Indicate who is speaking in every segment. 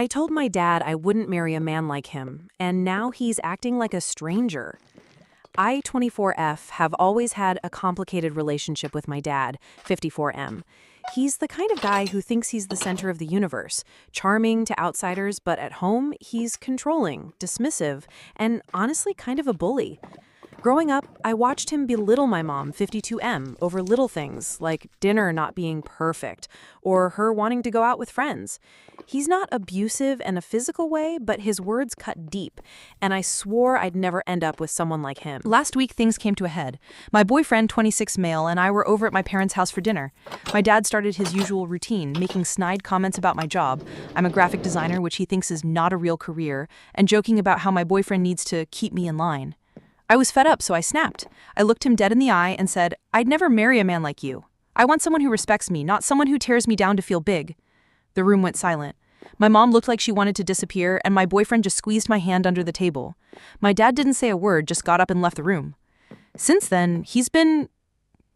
Speaker 1: I told my dad I wouldn't marry a man like him, and now he's acting like a stranger. I, 24F, have always had a complicated relationship with my dad, 54M. He's the kind of guy who thinks he's the center of the universe, charming to outsiders, but at home, he's controlling, dismissive, and honestly kind of a bully. Growing up, I watched him belittle my mom, 52M, over little things like dinner not being perfect or her wanting to go out with friends. He's not abusive in a physical way, but his words cut deep, and I swore I'd never end up with someone like him.
Speaker 2: Last week, things came to a head. My boyfriend, 26 male, and I were over at my parents' house for dinner. My dad started his usual routine, making snide comments about my job. I'm a graphic designer, which he thinks is not a real career, and joking about how my boyfriend needs to keep me in line. I was fed up, so I snapped. I looked him dead in the eye and said, "I'd never marry a man like you. I want someone who respects me, not someone who tears me down to feel big." The room went silent. My mom looked like she wanted to disappear, and my boyfriend just squeezed my hand under the table. My dad didn't say a word, just got up and left the room. Since then, he's been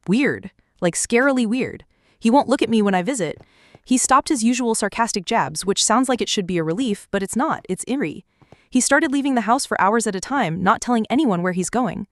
Speaker 2: weird, like scarily weird. He won't look at me when I visit. He stopped his usual sarcastic jabs, which sounds like it should be a relief, but it's not. It's eerie. He started leaving the house for hours at a time, not telling anyone where he's going.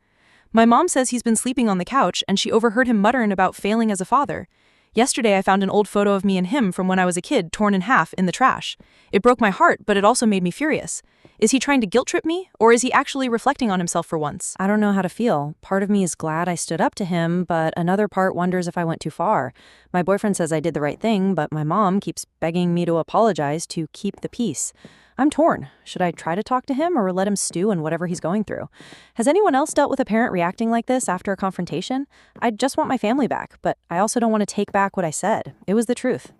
Speaker 2: My mom says he's been sleeping on the couch, and she overheard him muttering about failing as a father. Yesterday, I found an old photo of me and him from when I was a kid, torn in half, in the trash. It broke my heart, but it also made me furious. Is he trying to guilt-trip me, or is he actually reflecting on himself for once?
Speaker 1: I don't know how to feel. Part of me is glad I stood up to him, but another part wonders if I went too far. My boyfriend says I did the right thing, but my mom keeps begging me to apologize to keep the peace. I'm torn. Should I try to talk to him or let him stew in whatever he's going through? Has anyone else dealt with a parent reacting like this after a confrontation? I just want my family back, but I also don't want to take back what I said. It was the truth.